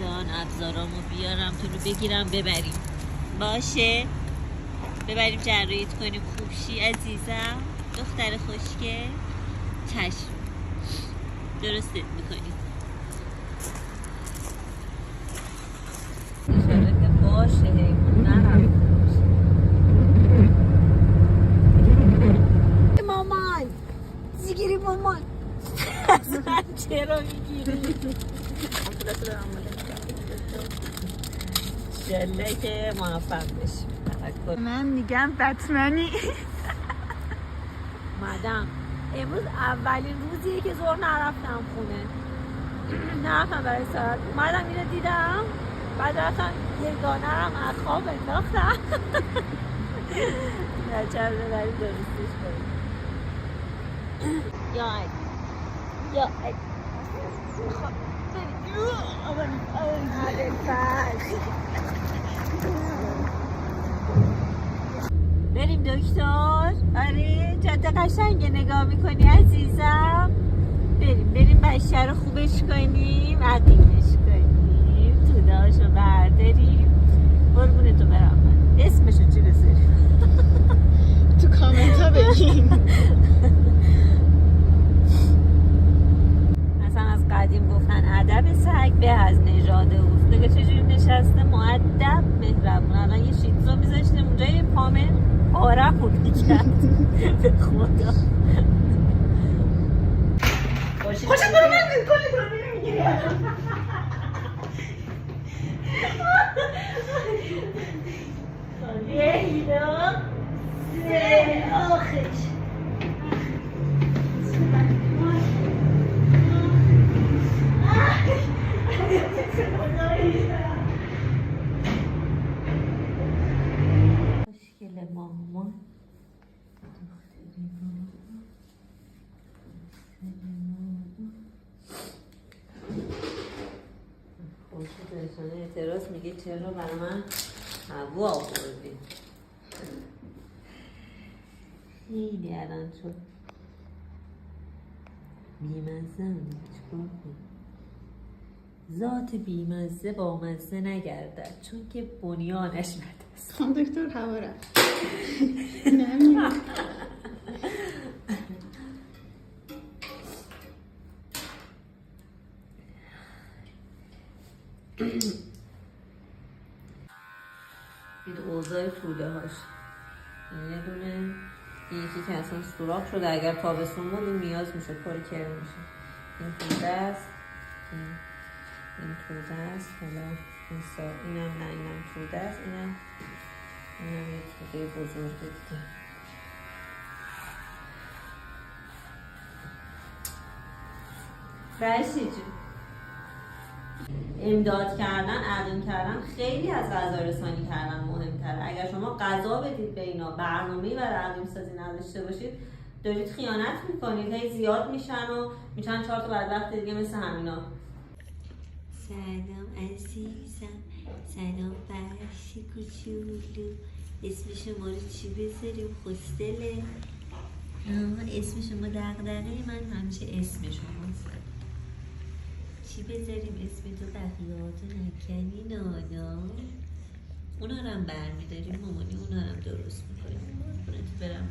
جان ابزارامو بیارم تو رو بگیرم ببریم. باشه ببریم جراحیت کنیم خوب شی عزیزم دختر خوشگل. چشم درستت میکنیم. اشاره که باشه حیوان نرفته باشه. مامان زیگیری مامان اصلا چرا میگیری؟ شله که موفق بشیم. من میگم بتمنی. مادم امروز اولین روزیه که زور نرفتم خونه. نرفتم برای ساعت اومدم اینو دیدم بعد رفتم یگانه رم از خواب انداختم. بچه رو ببریم درستش کنیم. یا خب بریم دکتر. آره جاده قشنگه نگاه میکنی عزیزم. بریم بچه رو خوبش کنیم عقیمش کنیم تودهاشو برداریم. قربونه تو برم من. اسمشو چی بذاریم؟ تو کامنت ها بگیم. مثلا از قدیم گفتن ادب سگ به از نژاد اوست. دیگه چجوری نشسته مؤدب مهربون. الان یه شیتزو میذاشتیم اونجا یه پامه آره خود میکرد. به خدا خوشت برو من کنی تو رو میگیرم. یه اینا سه آخش خوشگل مامان خوشت نشانه اعتراض میگه چرا برای من هوا آوردی. خیلی الان شد بیمزه هم چکار کنم. ذات بیمزه با مزه نگردد چون که بنیانش بد است. خانم دکتر هوا رفت. نمیاد. این اوضاع توله هاش یه دونه یکی که اصلا سوراخ شده. اگر تابستون بود این نیاز میشه پاری کرده میشه. این توله است این توله است. حالا اینم نه اینم توله است. اینم یه توله بزرگه دیگه. فرشی جون امداد کردن عقیم کردن خیلی از غذا رسانی کردن مهمتره. اگر شما غذا بدید به اینا برنامه‌ای برای عقیم سازی نداشته باشید دارید خیانت میکنید. هی زیاد میشن و میشن 4 تا بدبخت دیگه مثل همینا. سلام عزیزم. سلام فرشی کوچولو. اسم شما رو چی بذاریم؟ خوشدله. اسم شما دغدغه من همیشه اسم شماست. چی بذاریم اسم تو بقیهاتو نکنی نانا. اونا رو هم برمیداریم مامانی اونا رو هم درست میکنیم. برم